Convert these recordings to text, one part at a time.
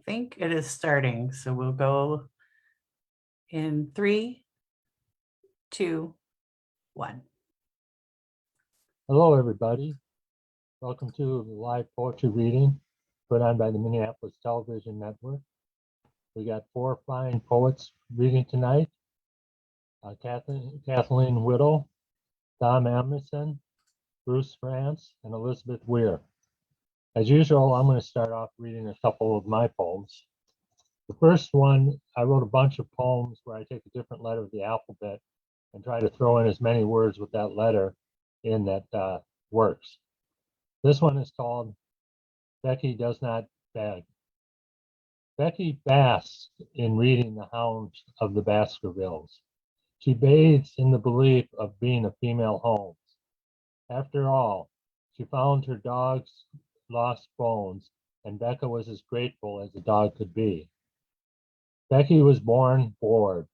think it is starting. So we'll go in 3, 2, 1. Hello, everybody. Welcome to the live poetry reading put on by the Minneapolis Television Network. We got 4 fine poets reading tonight. Kathleen Wedl, Thom Amundson, Bruce France, and Elizabeth Weir. As usual, I'm going to start off reading a couple of my poems. The first one, I wrote a bunch of poems where I take a different letter of the alphabet and try to throw in as many words with that letter in that works. This one is called Becky Does Not Beg. Becky basks in reading The Hounds of the Baskervilles. She bathes in the belief of being a female Holmes. After all, she found her dog's lost bones, and Becca was as grateful as a dog could be. Becky was born bored,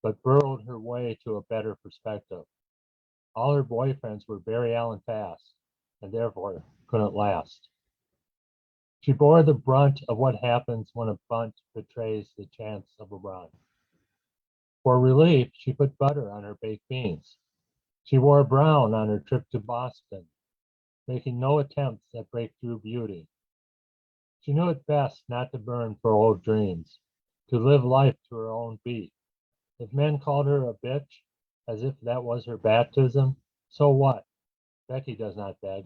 but burrowed her way to a better perspective. All her boyfriends were Barry Allen fast, and therefore couldn't last. She bore the brunt of what happens when a bunt betrays the chance of a run. For relief, she put butter on her baked beans. She wore brown on her trip to Boston, making no attempts at breakthrough beauty. She knew it best not to burn for old dreams, to live life to her own beat. If men called her a bitch, as if that was her baptism, so what? Becky does not beg.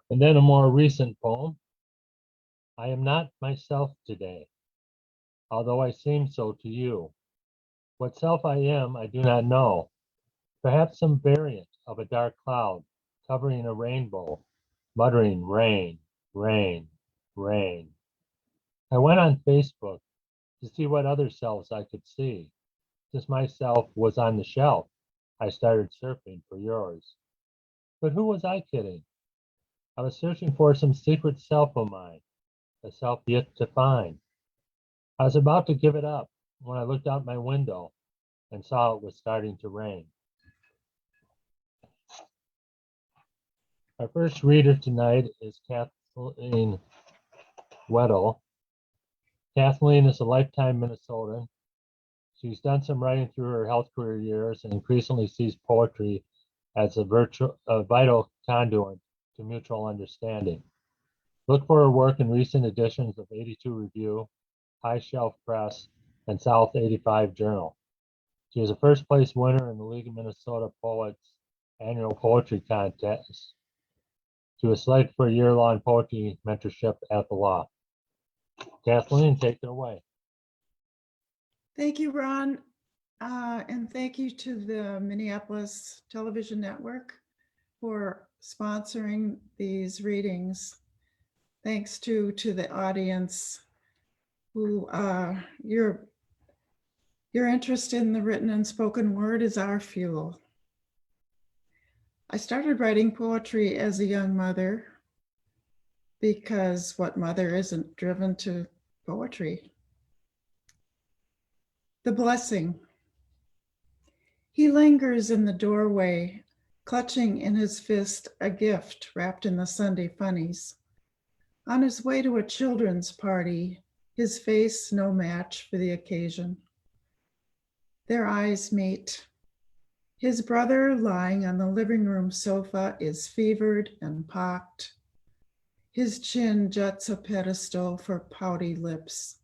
And then a more recent poem. I am not myself today, although I seem so to you. What self I am, I do not know. Perhaps some variant of a dark cloud covering a rainbow, muttering rain, rain, rain. I went on Facebook to see what other selves I could see. Since myself was on the shelf, I started surfing for yours. But who was I kidding? I was searching for some secret self of mine, a self yet to find. I was about to give it up when I looked out my window and saw it was starting to rain. Our first reader tonight is Kathleen Wedl. Kathleen is a lifetime Minnesotan. She's done some writing through her health career years and increasingly sees poetry as a vital conduit to mutual understanding. Look for her work in recent editions of 82 Review, High Shelf Press, and South 85 Journal. She is a first place winner in the League of Minnesota Poets annual poetry contest. She was selected for a year-long poetry mentorship at the law. Kathleen, take it away. Thank you, Ron. And thank you to the Minneapolis Television Network for sponsoring these readings. Thanks to the audience who your interest in the written and spoken word is our fuel. I started writing poetry as a young mother because what mother isn't driven to poetry? The blessing. He lingers in the doorway, clutching in his fist a gift wrapped in the Sunday funnies. On his way to a children's party, his face no match for the occasion. Their eyes meet. His brother, lying on the living room sofa, is fevered and pocked. His chin juts a pedestal for pouty lips.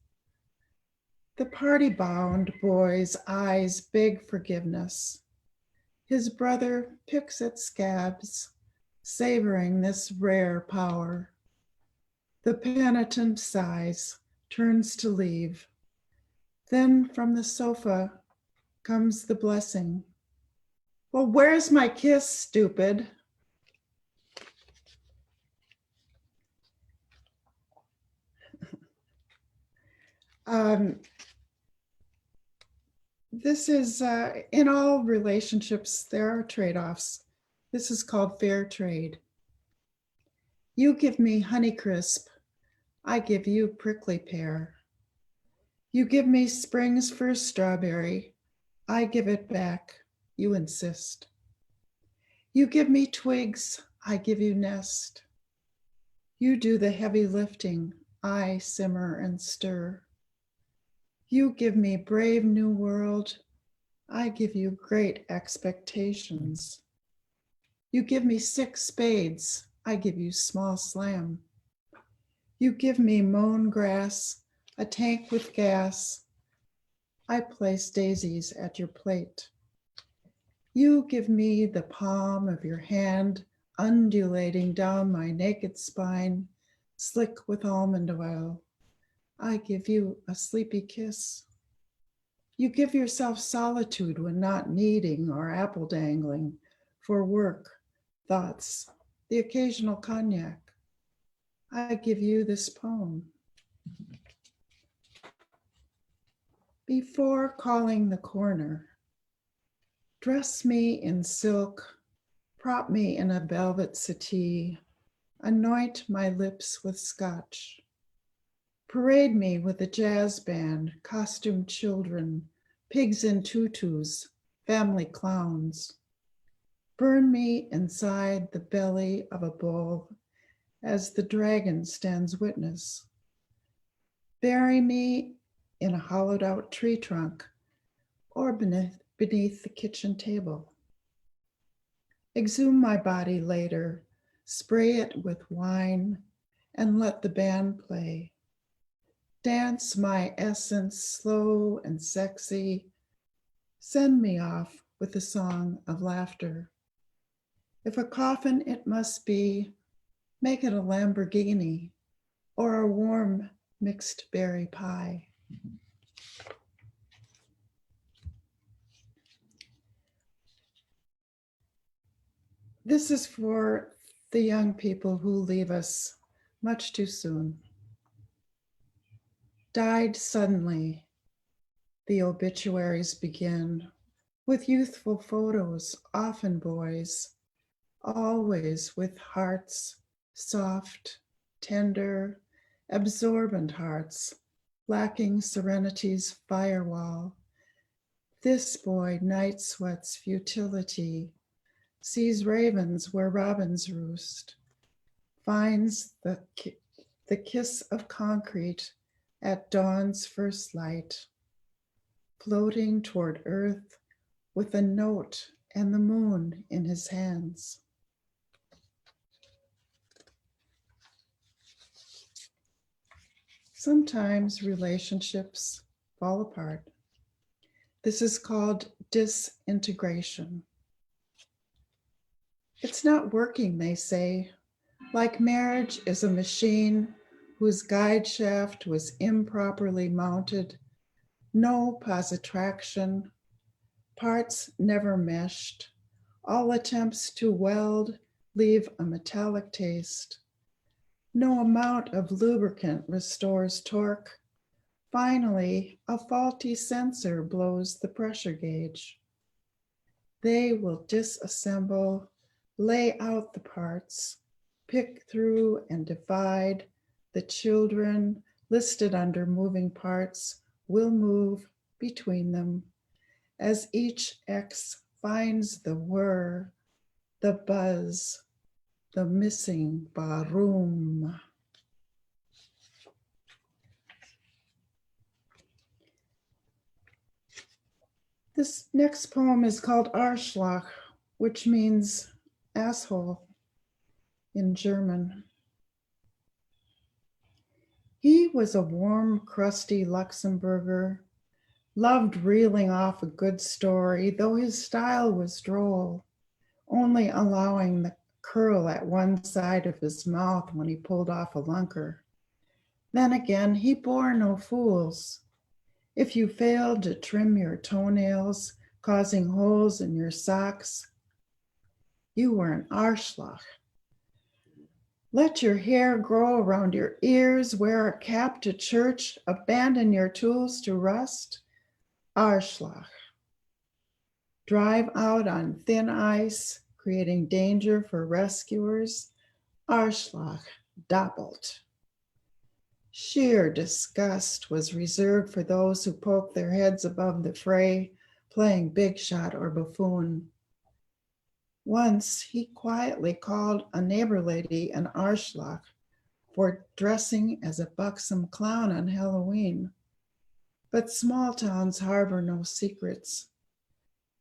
The party-bound boy's eyes beg forgiveness. His brother picks at scabs, savoring this rare power. The penitent sighs, turns to leave. Then from the sofa comes the blessing. Well, where's my kiss, stupid? This is, in all relationships, there are trade-offs. This is called fair trade. You give me Honeycrisp, I give you Prickly Pear. You give me spring's first strawberry, I give it back, you insist. You give me twigs, I give you nest. You do the heavy lifting, I simmer and stir. You give me brave new world, I give you great expectations. You give me 6 spades, I give you small slam. You give me mown grass, a tank with gas, I place daisies at your plate. You give me the palm of your hand, undulating down my naked spine, slick with almond oil. I give you a sleepy kiss. You give yourself solitude when not kneading or apple dangling, for work, thoughts, the occasional cognac. I give you this poem. Before calling the corner, dress me in silk, prop me in a velvet settee, anoint my lips with scotch. Parade me with a jazz band, costumed children, pigs in tutus, family clowns. Burn me inside the belly of a bull as the dragon stands witness. Bury me in a hollowed out tree trunk or beneath the kitchen table. Exhume my body later, spray it with wine, and let the band play. Dance my essence slow and sexy. Send me off with a song of laughter. If a coffin it must be, make it a Lamborghini or a warm mixed berry pie. This is for the young people who leave us much too soon. Died suddenly, the obituaries begin with youthful photos, often boys, always with hearts, soft, tender, absorbent hearts, lacking serenity's firewall. This boy night sweats futility, sees ravens where robins roost, finds the kiss of concrete at dawn's first light, floating toward earth with a note and the moon in his hands. Sometimes relationships fall apart. This is called disintegration. It's not working, they say. Like marriage is a machine whose guide shaft was improperly mounted, no positraction, parts never meshed, all attempts to weld leave a metallic taste. No amount of lubricant restores torque. Finally, a faulty sensor blows the pressure gauge. They will disassemble, lay out the parts, pick through and divide. The children listed under moving parts will move between them as each X finds the whir, the buzz, the missing baroom. This next poem is called Arschloch, which means asshole in German. He was a warm, crusty Luxembourger, loved reeling off a good story, though his style was droll, only allowing the curl at one side of his mouth when he pulled off a lunker. Then again, he bore no fools. If you failed to trim your toenails, causing holes in your socks, you were an Arschloch. Let your hair grow around your ears, wear a cap to church, abandon your tools to rust, Arschloch. Drive out on thin ice, creating danger for rescuers, Arschloch doppelt. Sheer disgust was reserved for those who poked their heads above the fray, playing big shot or buffoon. Once he quietly called a neighbor lady an Arschloch for dressing as a buxom clown on Halloween. But small towns harbor no secrets.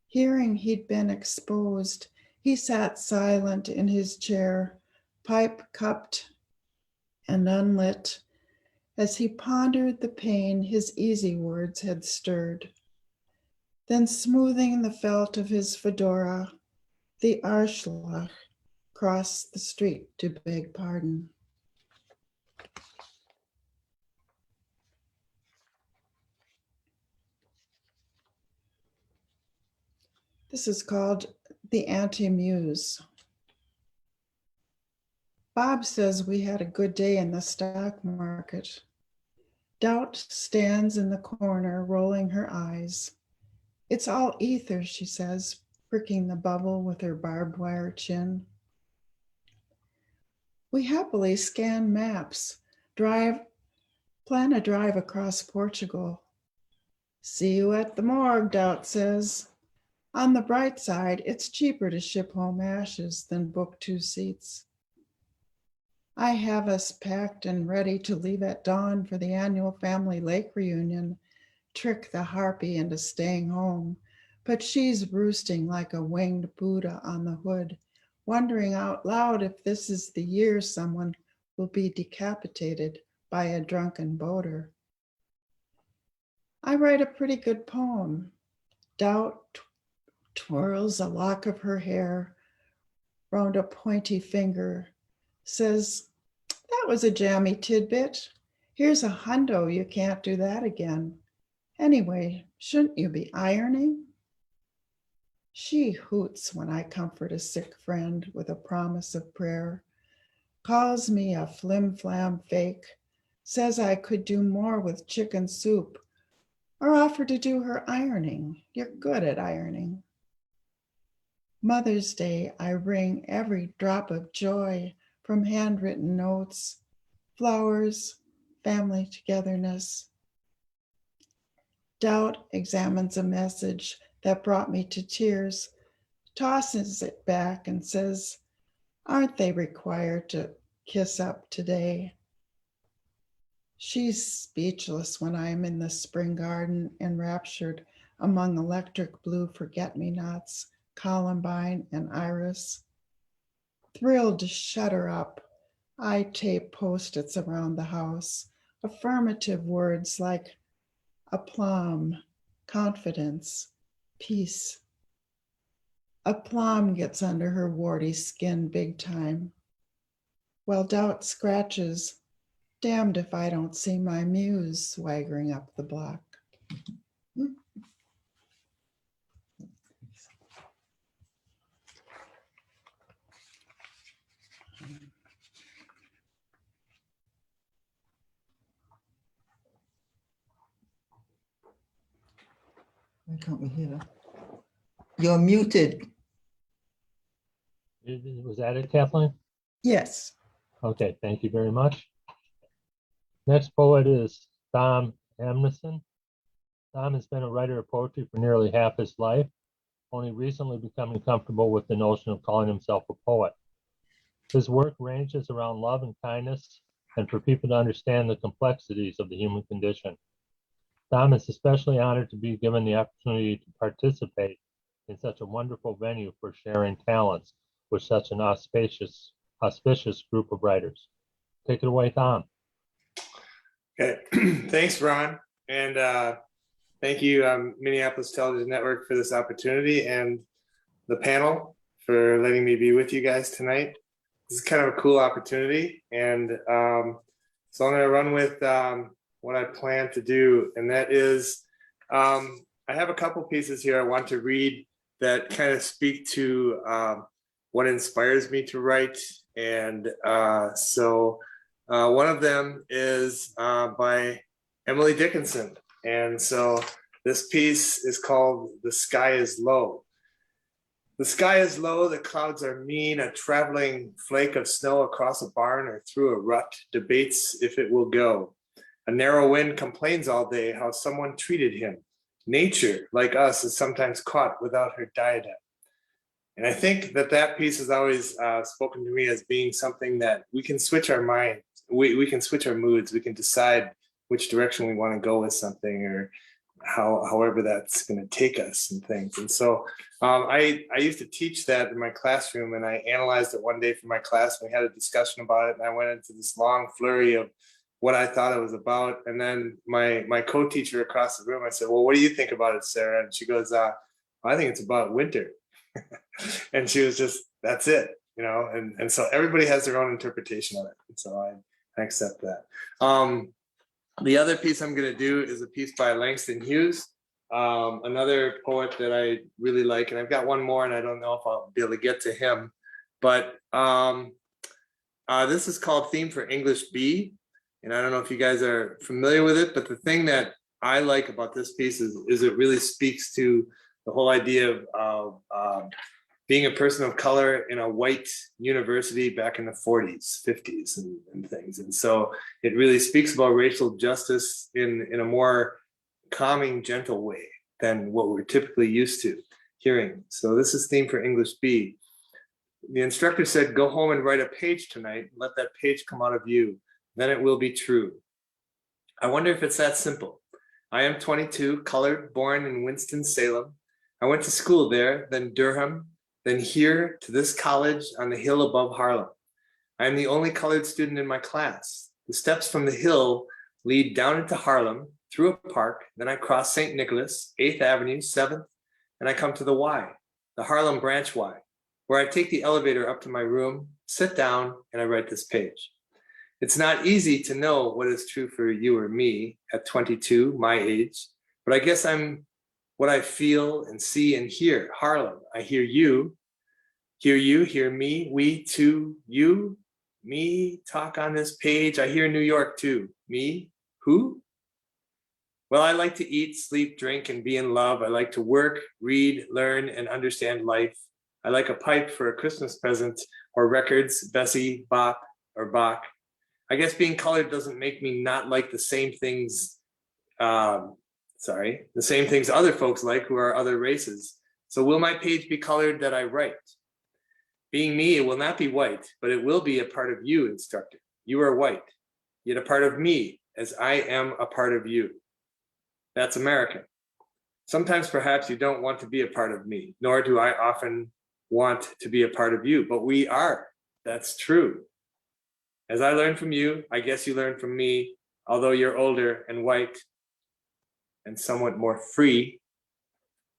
Hearing he'd been exposed, he sat silent in his chair, pipe cupped and unlit, as he pondered the pain his easy words had stirred. Then, smoothing the felt of his fedora, the Arschloch crossed the street to beg pardon. This is called the Anti-Muse. Bob says we had a good day in the stock market. Doubt stands in the corner, rolling her eyes. It's all ether, she says, pricking the bubble with her barbed wire chin. We happily scan maps, plan a drive across Portugal. See you at the morgue, Doubt says. On the bright side, it's cheaper to ship home ashes than book 2 seats. I have us packed and ready to leave at dawn for the annual family lake reunion, trick the harpy into staying home, but she's roosting like a winged Buddha on the hood, wondering out loud if this is the year someone will be decapitated by a drunken boater. I write a pretty good poem. Doubt twirls a lock of her hair round a pointy finger, says, that was a jammy tidbit. Here's $100, you can't do that again. Anyway, shouldn't you be ironing? She hoots when I comfort a sick friend with a promise of prayer, calls me a flim-flam fake, says I could do more with chicken soup, or offer to do her ironing. You're good at ironing. Mother's Day, I wring every drop of joy from handwritten notes, flowers, family togetherness. Doubt examines a message that brought me to tears, tosses it back and says, aren't they required to kiss up today? She's speechless when I'm in the spring garden, enraptured among electric blue forget-me-nots, columbine and iris. Thrilled to shut her up, I tape post-its around the house, affirmative words like aplomb, confidence, peace. Aplomb gets under her warty skin big time, while Doubt scratches, damned if I don't see my muse swaggering up the block. Why can't we hear? You're muted. Was that it, Kathleen? Yes. Okay, thank you very much. Next poet is Thom Amundson. Thom has been a writer of poetry for nearly half his life, only recently becoming comfortable with the notion of calling himself a poet. His work ranges around love and kindness, and for people to understand the complexities of the human condition. Thom is especially honored to be given the opportunity to participate in such a wonderful venue for sharing talents with such an auspicious group of writers. Take it away, Thom. Okay, thanks, Ron, and thank you, Minneapolis Television Network, for this opportunity, and the panel for letting me be with you guys tonight. This is kind of a cool opportunity, and so I'm going to run with what I plan to do, and that is, I have a couple pieces here I want to read that kind of speak to what inspires me to write, and so one of them is by Emily Dickinson, and so this piece is called "The Sky is Low." The sky is low, the clouds are mean, a traveling flake of snow across a barn or through a rut debates if it will go. A narrow wind complains all day how someone treated him. Nature, like us, is sometimes caught without her diadem. And I think that piece has always spoken to me as being something that we can switch our mind. We can switch our moods. We can decide which direction we want to go with something, or however that's going to take us and things. And so I used to teach that in my classroom, and I analyzed it one day for my class. And we had a discussion about it, and I went into this long flurry of what I thought it was about. And then my co-teacher across the room, I said, well, what do you think about it, Sarah? And she goes, I think it's about winter. And she was just, that's it, you know. And so everybody has their own interpretation of it. And so I accept that. The other piece I'm going to do is a piece by Langston Hughes, another poet that I really like. And I've got one more, and I don't know if I'll be able to get to him. But this is called Theme for English B. And I don't know if you guys are familiar with it, but the thing that I like about this piece is it really speaks to the whole idea of being a person of color in a white university back in the 40s, 50s and things. And so it really speaks about racial justice in a more calming, gentle way than what we're typically used to hearing. So this is Theme for English B. The instructor said, go home and write a page tonight. Let that page come out of you. Then it will be true. I wonder if it's that simple. I am 22, colored, born in Winston-Salem. I went to school there, then Durham, then here to this college on the hill above Harlem. I am the only colored student in my class. The steps from the hill lead down into Harlem, through a park, then I cross St. Nicholas, 8th Avenue, 7th, and I come to the Y, the Harlem Branch Y, where I take the elevator up to my room, sit down, and I write this page. It's not easy to know what is true for you or me at 22, my age, but I guess I'm what I feel and see and hear. Harlem, I hear you, hear me, we, too, you, me, talk on this page. I hear New York too. Me, who? Well, I like to eat, sleep, drink, and be in love. I like to work, read, learn, and understand life. I like a pipe for a Christmas present, or records, Bessie, Bop, or Bach. I guess being colored doesn't make me not like the same things, the same things other folks like who are other races. So will my page be colored that I write? Being me, it will not be white, but it will be a part of you, instructor. You are white, yet a part of me, as I am a part of you. That's American. Sometimes perhaps you don't want to be a part of me, nor do I often want to be a part of you, but we are. That's true. As I learn from you, I guess you learn from me, although you're older and white and somewhat more free.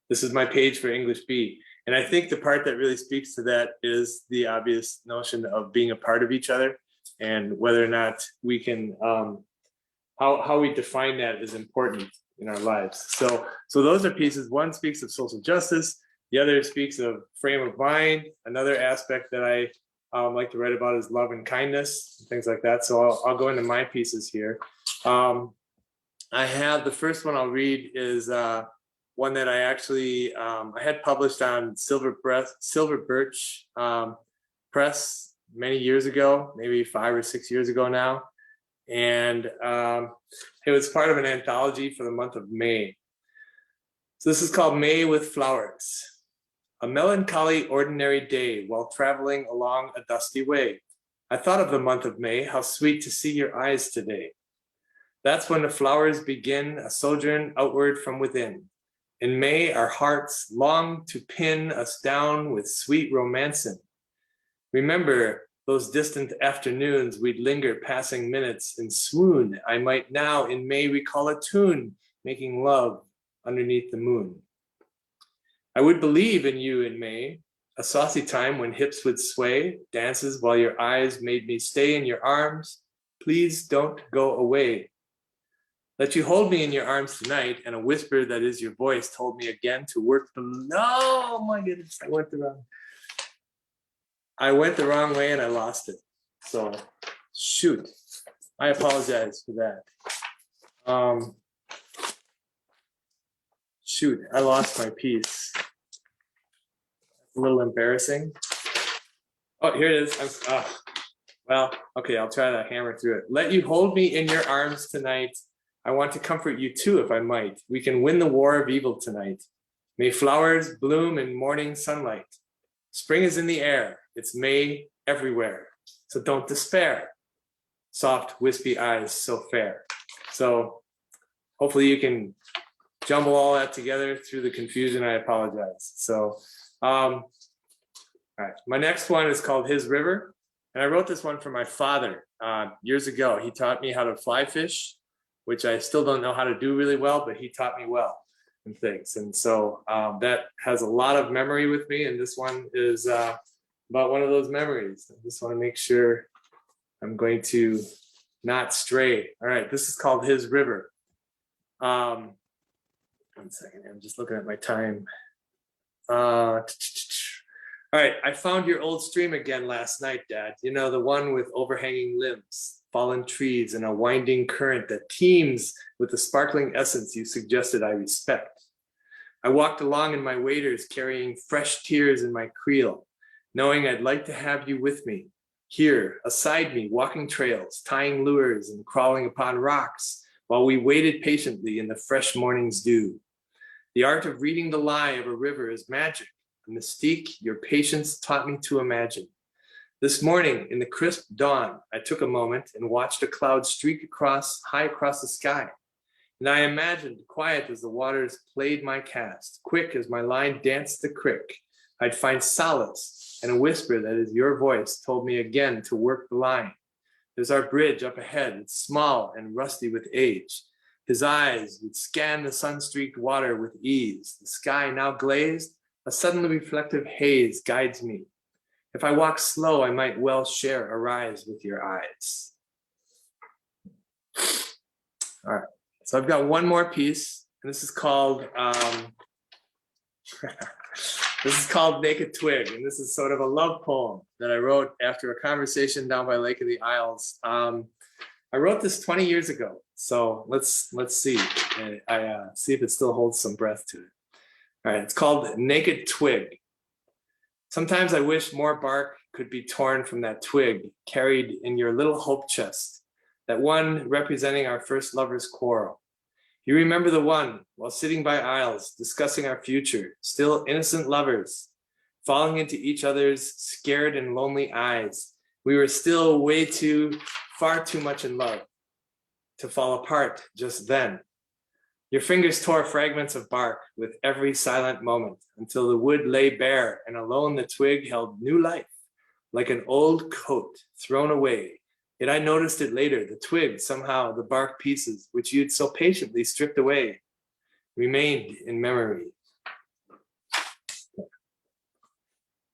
This is my page for English B. And I think the part that really speaks to that is the obvious notion of being a part of each other, and whether or not we can, how we define that is important in our lives. So those are pieces. One speaks of social justice. The other speaks of frame of mind. Another aspect that I like to write about is love and kindness, things like that. So I'll go into my pieces here. I have the first one I'll read is one that I actually I had published on Silver Birch Press many years ago, maybe 5 or 6 years ago now. And it was part of an anthology for the month of May. So this is called May with Flowers. A melancholy ordinary day while traveling along a dusty way. I thought of the month of May, how sweet to see your eyes today. That's when the flowers begin a sojourn outward from within. In May, our hearts long to pin us down with sweet romancing. Remember those distant afternoons we'd linger passing minutes and swoon. I might now in May recall a tune making love underneath the moon. I would believe in you in May, a saucy time when hips would sway, dances while your eyes made me stay in your arms. Please don't go away. Let you hold me in your arms tonight, and a whisper that is your voice told me again to work below. Oh my goodness, I went the wrong way and I lost it. So shoot, I apologize for that. Shoot, I lost my piece. A little embarrassing. Oh, here it is. Well, okay, I'll try to hammer through it. Let you hold me in your arms tonight. I want to comfort you too, if I might. We can win the war of evil tonight. May flowers bloom in morning sunlight. Spring is in the air. It's May everywhere. So don't despair. Soft, wispy eyes, so fair. So hopefully you can jumble all that together through the confusion. I apologize. So, all right. My next one is called His River. And I wrote this one for my father years ago. He taught me how to fly fish, which I still don't know how to do really well, but he taught me well and things. And so that has a lot of memory with me. And this one is about one of those memories. I just want to make sure I'm going to not stray. All right, this is called His River. 1 second, I'm just looking at my time. All right, I found your old stream again last night, Dad. You know, the one with overhanging limbs, fallen trees, and a winding current that teems with the sparkling essence you suggested I respect. I walked along in my waders carrying fresh tears in my creel, knowing I'd like to have you with me, here, aside me, walking trails, tying lures, and crawling upon rocks while we waited patiently in the fresh morning's dew. The art of reading the lie of a river is magic, a mystique your patience taught me to imagine. This morning, in the crisp dawn, I took a moment and watched a cloud streak high across the sky. And I imagined, quiet as the waters played my cast, quick as my line danced the crick, I'd find solace and a whisper that is your voice told me again to work the line. There's our bridge up ahead, it's small and rusty with age. His eyes would scan the sun-streaked water with ease. The sky now glazed, a suddenly reflective haze guides me. If I walk slow, I might well share a rise with your eyes. All right, so I've got one more piece, and this is called Naked Twig, and this is sort of a love poem that I wrote after a conversation down by Lake of the Isles. I wrote this 20 years ago, so let's see. I see if it still holds some breath to it. All right, it's called Naked Twig. Sometimes I wish more bark could be torn from that twig carried in your little hope chest, that one representing our first lover's quarrel. You remember the one while sitting by aisles, discussing our future, still innocent lovers, falling into each other's scared and lonely eyes. We were still far too much in love to fall apart just then. Your fingers tore fragments of bark with every silent moment until the wood lay bare and alone the twig held new life, like an old coat thrown away. Yet I noticed it later, the twig, somehow the bark pieces, which you'd so patiently stripped away, remained in memory.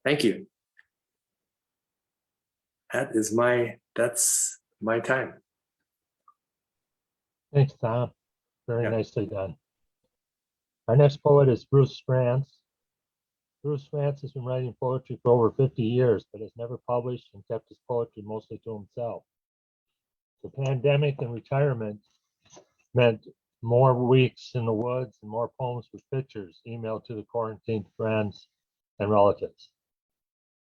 Thank you. That's my time. Thanks, Thom. Very Yeah. nicely done. Our next poet is Bruce Frantz. Bruce Frantz has been writing poetry for over 50 years, but has never published and kept his poetry mostly to himself. The pandemic and retirement meant more weeks in the woods and more poems with pictures emailed to the quarantined friends and relatives.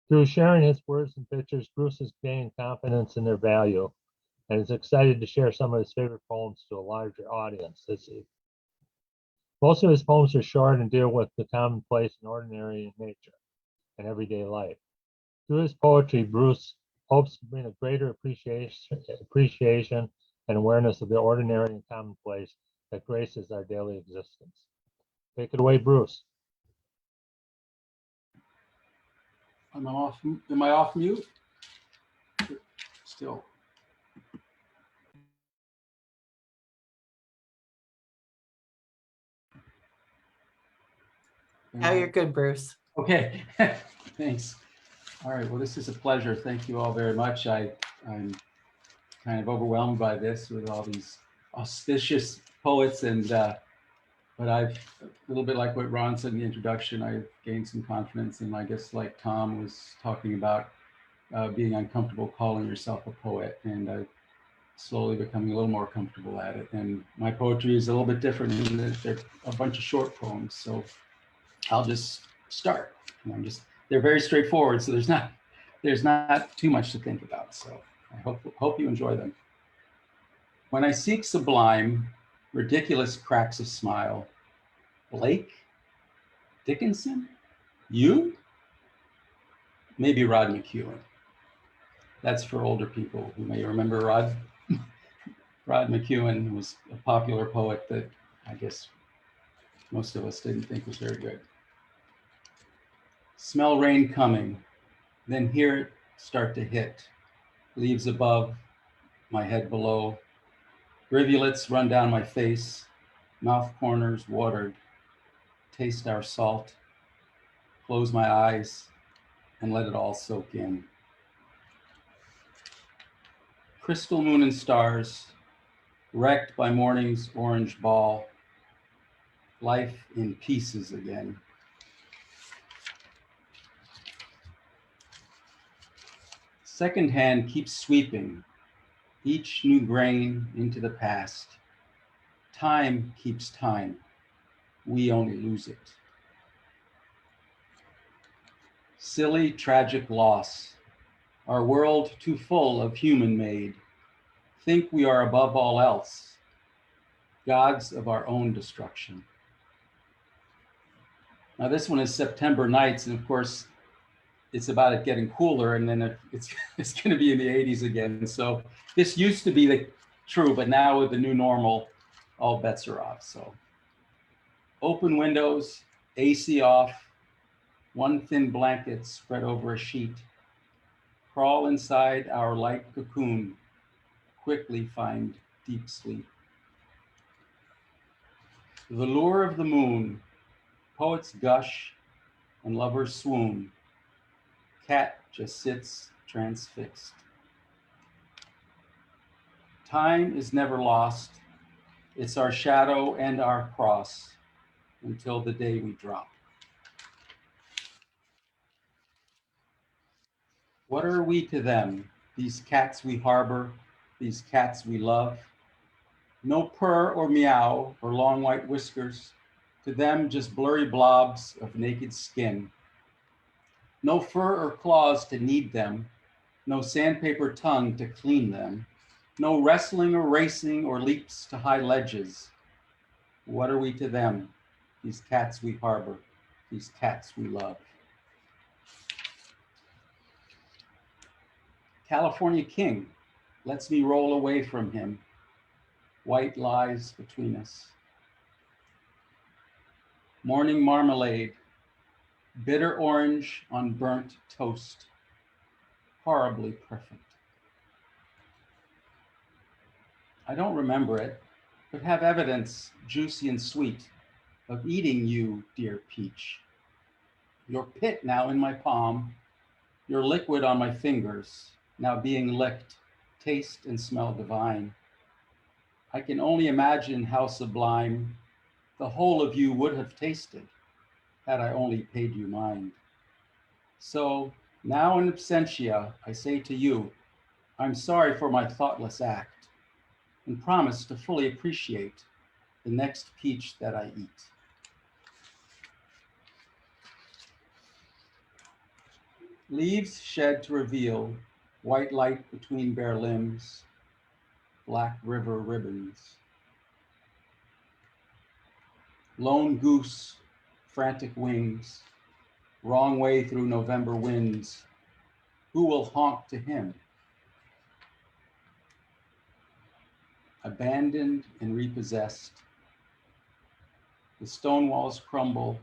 Through sharing his words and pictures, Bruce has gained confidence in their value and is excited to share some of his favorite poems to a larger audience this evening. Most of his poems are short and deal with the commonplace and ordinary in nature and everyday life. Through his poetry, Bruce hopes to bring a greater appreciation and awareness of the ordinary and commonplace that graces our daily existence. Take it away, Bruce. Am I off mute? Still. Now you're good, Bruce. Okay, thanks. All right, well, this is a pleasure. Thank you all very much. I'm kind of overwhelmed by this with all these auspicious poets, and but I've, a little bit like what Ron said in the introduction, I've gained some confidence, and I guess like Thom was talking about being uncomfortable calling yourself a poet, and I'm slowly becoming a little more comfortable at it. And my poetry is a little bit different in that they're a bunch of short poems, so I'll just start. They're very straightforward, so there's not too much to think about. So I hope you enjoy them. When I seek sublime, ridiculous cracks of smile, Blake? Dickinson? You? maybe Rod McEwen. That's for older people who may remember Rod. Rod McEwen was a popular poet that I guess most of us didn't think was very good. Smell rain coming, then hear it start to hit. Leaves above, my head below. Rivulets run down my face, mouth corners watered. Taste our salt. Close my eyes and let it all soak in. Crystal moon and stars, wrecked by morning's orange ball. Life in pieces again. Second hand keeps sweeping, each new grain into the past. Time keeps time, we only lose it. Silly, tragic loss, our world too full of human made. Think we are above all else, gods of our own destruction. Now this one is September Nights, and of course, it's about it getting cooler, and then it's going to be in the 80s again. So this used to be true, but now with the new normal, all bets are off. So open windows, AC off, one thin blanket spread over a sheet. Crawl inside our light cocoon, quickly find deep sleep. The lure of the moon, poets gush and lovers swoon. Cat just sits transfixed. Time is never lost. It's our shadow and our cross until the day we drop. What are we to them, these cats we harbor, these cats we love? No purr or meow or long white whiskers. To them, just blurry blobs of naked skin. No fur or claws to knead them, no sandpaper tongue to clean them, no wrestling or racing or leaps to high ledges. What are we to them, these cats we harbor, these cats we love? California King lets me roll away from him. White lies between us. Morning marmalade, bitter orange on burnt toast, horribly perfect. I don't remember it, but have evidence, juicy and sweet, of eating you, dear peach. Your pit now in my palm, your liquid on my fingers, now being licked, taste and smell divine. I can only imagine how sublime the whole of you would have tasted had I only paid you mind. So now in absentia, I say to you, I'm sorry for my thoughtless act and promise to fully appreciate the next peach that I eat. Leaves shed to reveal white light between bare limbs, black river ribbons. Lone goose, frantic wings, wrong way through November winds. Who will honk to him? Abandoned and repossessed. The stone walls crumble,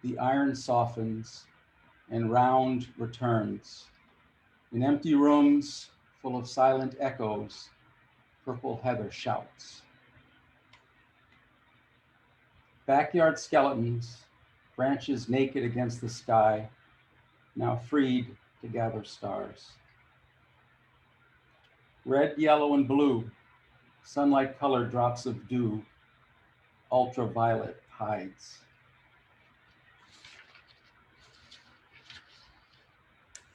the iron softens, and round returns. In empty rooms full of silent echoes, purple heather shouts. Backyard skeletons, branches naked against the sky, now freed to gather stars. Red, yellow, and blue, sunlight colored drops of dew, ultraviolet hides.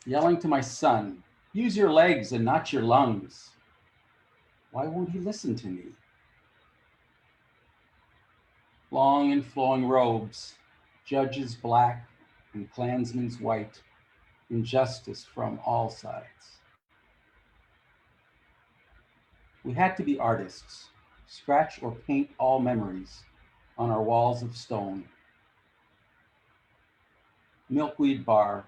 Yelling to my son, use your legs and not your lungs. Why won't he listen to me? Long and flowing robes, judges black and clansmen's white, injustice from all sides. We had to be artists, scratch or paint all memories on our walls of stone. Milkweed bar,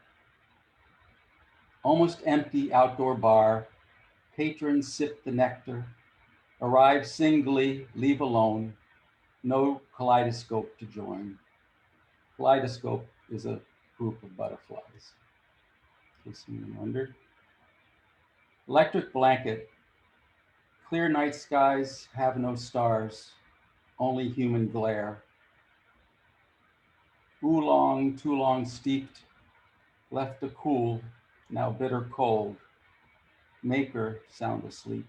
Almost empty outdoor bar. Patrons sip the nectar. Arrive singly, leave alone. No kaleidoscope to join. Kaleidoscope is a group of butterflies, in case anyone wondered. Electric blanket. Clear night skies have no stars, only human glare. Oolong, too long steeped, left a cool, now bitter cold. Maker sound asleep.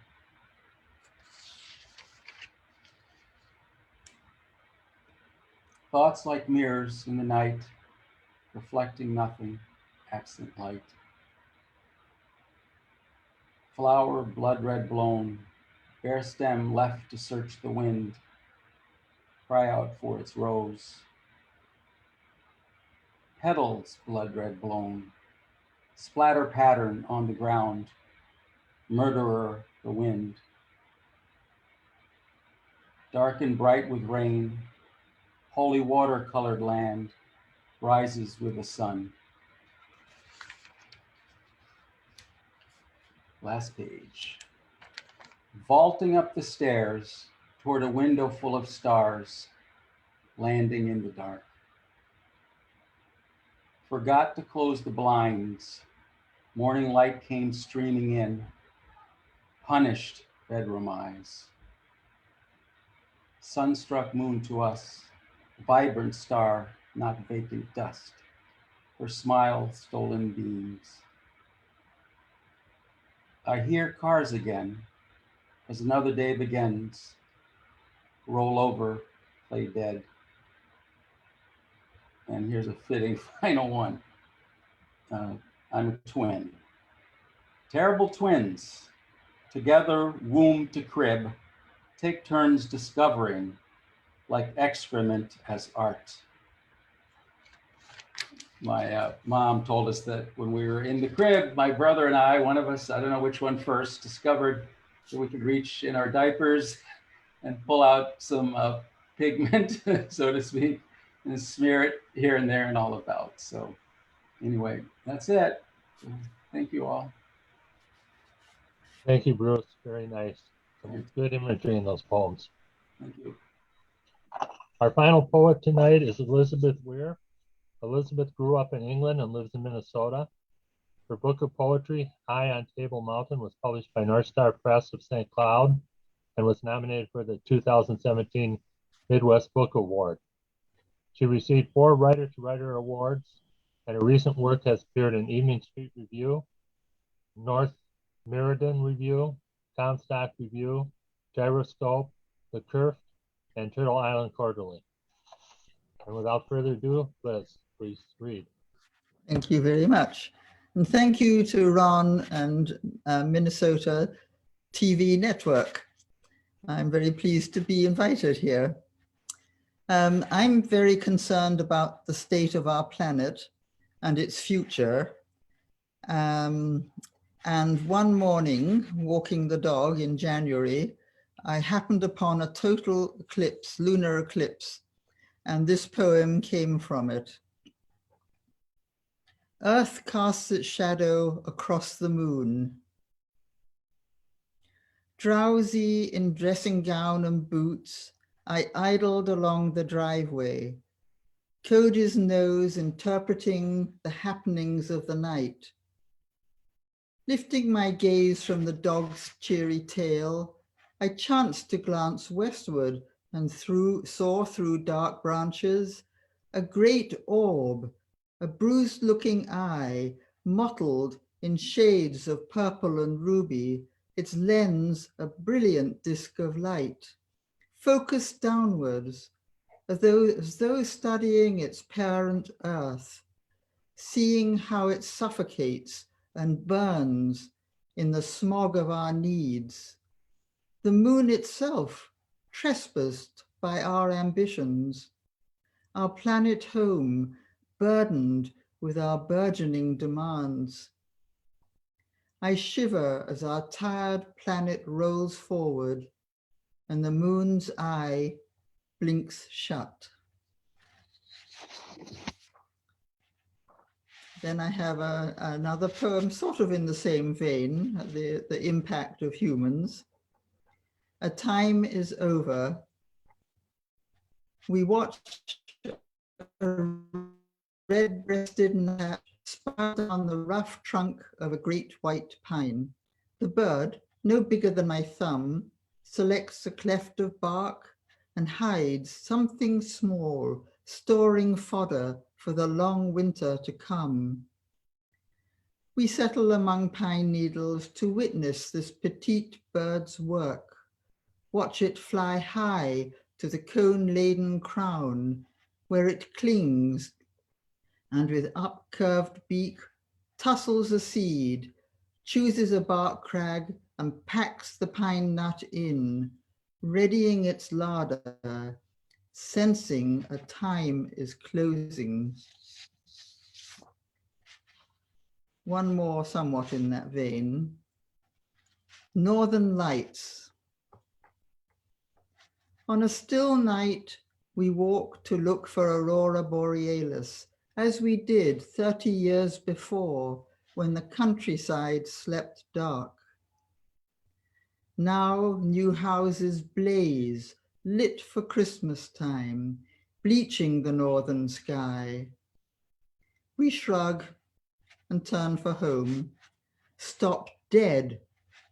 Thoughts like mirrors in the night, reflecting nothing, absent light. Flower blood red blown, bare stem left to search the wind, cry out for its rose. Petals blood red blown, splatter pattern on the ground, murderer the wind. Dark and bright with rain, holy water colored land, rises with the sun. Last page. Vaulting up the stairs toward a window full of stars, landing in the dark. Forgot to close the blinds. Morning light came streaming in. Punished bedroom eyes. Sunstruck moon to us, vibrant star, not vacant dust. Her smile stolen beams. I hear cars again as another day begins. Roll over, play dead. And here's a fitting final one. I'm a twin. Terrible twins, together womb to crib, take turns discovering, like excrement as art. My mom told us that when we were in the crib, my brother and I, one of us, I don't know which one first, discovered that we could reach in our diapers and pull out some pigment, so to speak, and smear it here and there and all about. So anyway, that's it. Thank you all. Thank you, Bruce. Very nice. Some good imagery in those poems. Thank you. Our final poet tonight is Elizabeth Weir. Elizabeth grew up in England and lives in Minnesota. Her book of poetry, High on Table Mountain, was published by North Star Press of St. Cloud and was nominated for the 2017 Midwest Book Award. She received 4 Writer-to-Writer awards, and her recent work has appeared in Evening Street Review, North Meriden Review, Comstock Review, Gyroscope, The Kerf, and Turtle Island Quarterly. And without further ado, Liz, please read. Thank you very much. And thank you to Ron and Minnesota TV Network. I'm very pleased to be invited here. I'm very concerned about the state of our planet and its future. And one morning, walking the dog in January, I happened upon a total eclipse, lunar eclipse, and this poem came from it. Earth casts its shadow across the moon. Drowsy in dressing gown and boots, I idled along the driveway, Cody's nose interpreting the happenings of the night. Lifting my gaze from the dog's cheery tail, I chanced to glance westward and saw through dark branches a great orb, a bruised-looking eye, mottled in shades of purple and ruby, its lens a brilliant disk of light, focused downwards, as though studying its parent earth, seeing how it suffocates and burns in the smog of our needs. The moon itself, trespassed by our ambitions, our planet home burdened with our burgeoning demands. I shiver as our tired planet rolls forward and the moon's eye blinks shut. Then I have another poem sort of in the same vein, the impact of humans. A time is over. We watched a red-breasted gnat spout on the rough trunk of a great white pine. The bird, no bigger than my thumb, selects a cleft of bark and hides something small, storing fodder for the long winter to come. We settle among pine needles to witness this petite bird's work, watch it fly high to the cone-laden crown, where it clings and with up-curved beak tussles a seed, chooses a bark crag and packs the pine nut in, readying its larder, sensing a time is closing. One more somewhat in that vein. Northern Lights. On a still night, we walk to look for Aurora Borealis, as we did 30 years before, when the countryside slept dark. Now new houses blaze, lit for Christmas time, bleaching the northern sky. We shrug and turn for home, stop dead,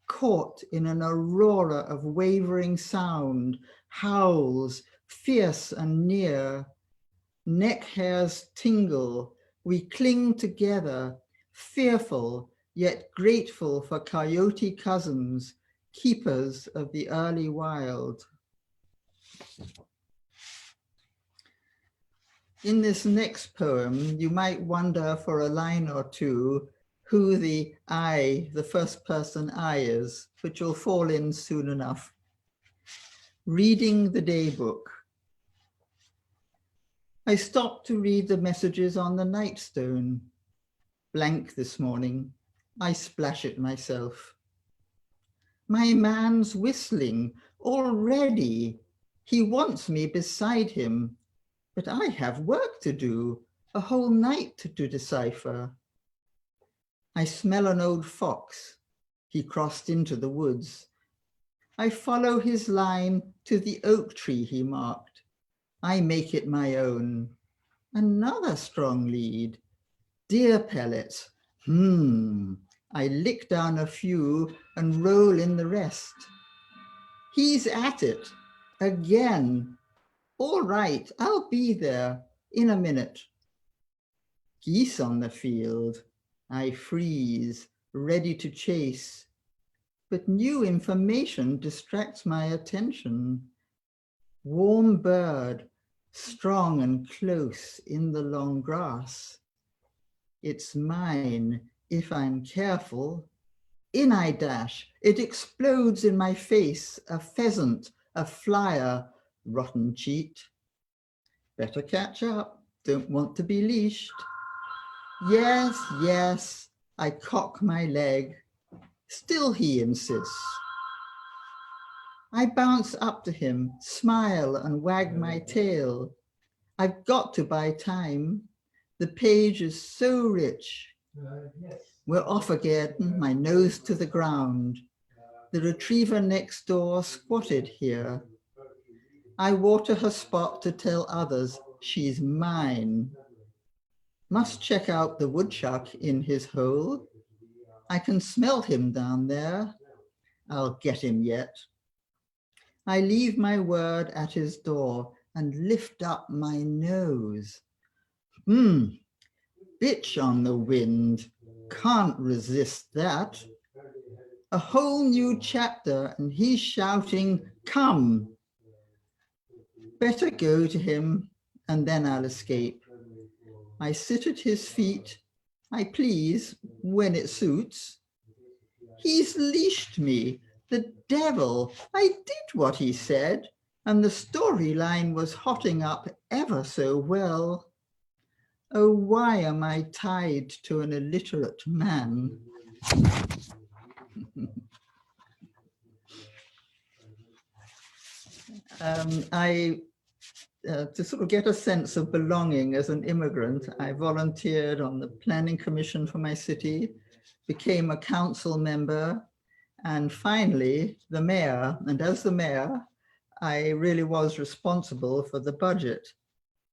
caught in an aurora of wavering sound, howls, fierce and near. Neck hairs tingle, we cling together, fearful yet grateful for coyote cousins, keepers of the early wild. In this next poem, you might wonder for a line or two who the I, the first person I is, which will fall in soon enough. Reading the daybook. I stopped to read the messages on the nightstone. Blank this morning, I splash it myself. My man's whistling already. He wants me beside him, but I have work to do, a whole night to decipher. I smell an old fox. He crossed into the woods. I follow his line to the oak tree he marked. I make it my own. Another strong lead. Deer pellets. I lick down a few and roll in the rest. He's at it again. All right, I'll be there in a minute. Geese on the field. I freeze, ready to chase. But new information distracts my attention. Warm bird, strong and close in the long grass. It's mine if I'm careful. In I dash, it explodes in my face, a pheasant, a flyer, rotten cheat. Better catch up, don't want to be leashed. Yes, yes, I cock my leg. Still he insists. I bounce up to him, smile and wag my tail. I've got to buy time. The page is so rich. We're off again, my nose to the ground. The retriever next door squatted here. I water her spot to tell others she's mine. Must check out the woodchuck in his hole. I can smell him down there. I'll get him yet. I leave my word at his door and lift up my nose. Bitch on the wind, can't resist that. A whole new chapter and he's shouting, come. Better go to him and then I'll escape. I sit at his feet, I please when it suits. He's leashed me, the devil. I did what he said, and the storyline was hotting up ever so well. Oh, why am I tied to an illiterate man? I to sort of get a sense of belonging as an immigrant, I volunteered on the planning commission for my city, became a council member, and finally the mayor. And as the mayor, I really was responsible for the budget.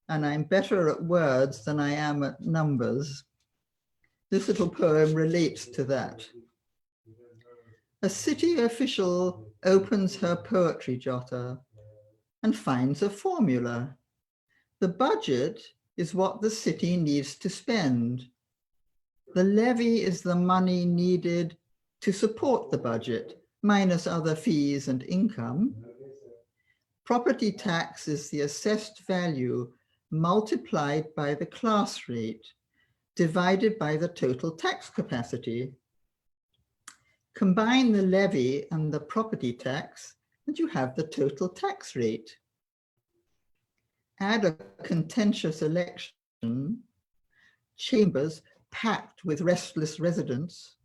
And I'm better at words than I am at numbers. This little poem relates to that. A city official opens her poetry jotter and finds a formula. The budget is what the city needs to spend. The levy is the money needed to support the budget, minus other fees and income. Property tax is the assessed value multiplied by the class rate, divided by the total tax capacity. Combine the levy and the property tax, and you have the total tax rate. Add a contentious election, chambers packed with restless residents,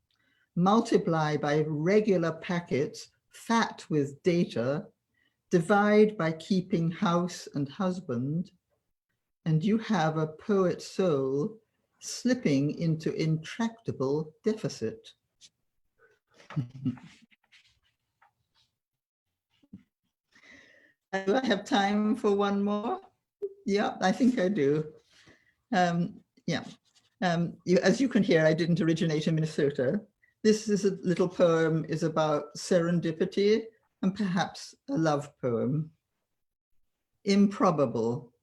multiply by regular packets, fat with data, divide by keeping house and husband, and you have a poet's soul slipping into intractable deficit. Do I have time for one more? Yeah, I think I do. As you can hear, I didn't originate in Minnesota. This is a little poem is about serendipity and perhaps a love poem. Improbable.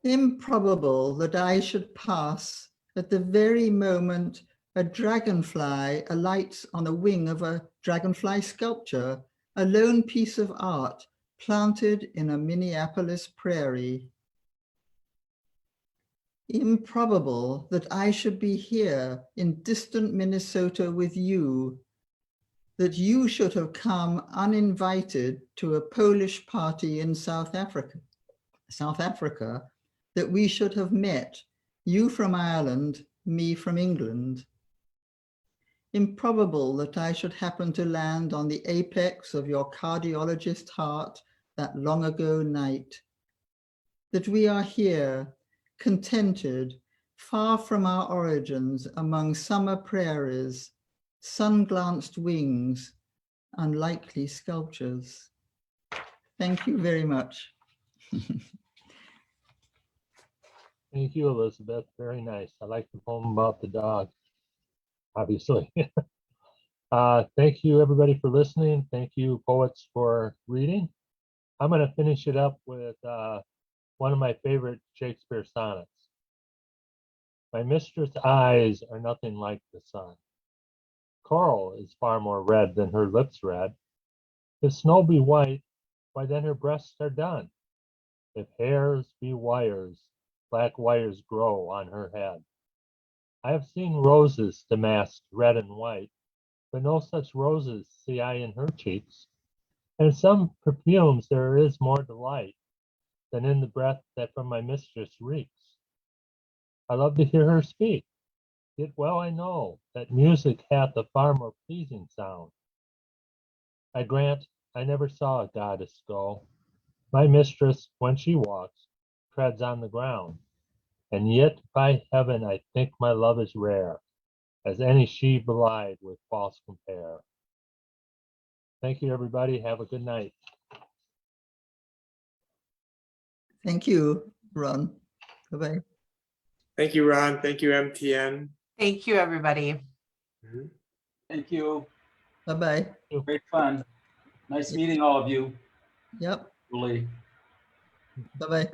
Improbable that I should pass at the very moment a dragonfly alights on a wing of a dragonfly sculpture, a lone piece of art planted in a Minneapolis prairie. Improbable that I should be here in distant Minnesota with you, that you should have come uninvited to a Polish party in South Africa, that we should have met, you from Ireland, me from England. Improbable that I should happen to land on the apex of your cardiologist heart that long ago night, that we are here, contented, far from our origins among summer prairies, sun-glanced wings, unlikely sculptures. Thank you very much. Thank you, Elizabeth. Very nice. I like the poem about the dog, obviously. Thank you, everybody, for listening. Thank you, poets, for reading. I'm going to finish it up with one of my favorite Shakespeare sonnets. My mistress' eyes are nothing like the sun. Coral is far more red than her lips red. If snow be white, why then her breasts are done. If hairs be wires, black wires grow on her head. I have seen roses damasked red and white, but no such roses see I in her cheeks. And in some perfumes there is more delight than in the breath that from my mistress reeks. I love to hear her speak, yet well I know that music hath a far more pleasing sound. I grant I never saw a goddess go. My mistress, when she walks, treads on the ground, and yet by heaven I think my love is rare, as any she belied with false compare. Thank you, everybody. Have a good night. Thank you, Ron. Bye-bye. Thank you, Ron. Thank you, MTN. Thank you, everybody. Thank you. Bye-bye. Great fun. Nice meeting all of you. Yep. Really. Bye-bye.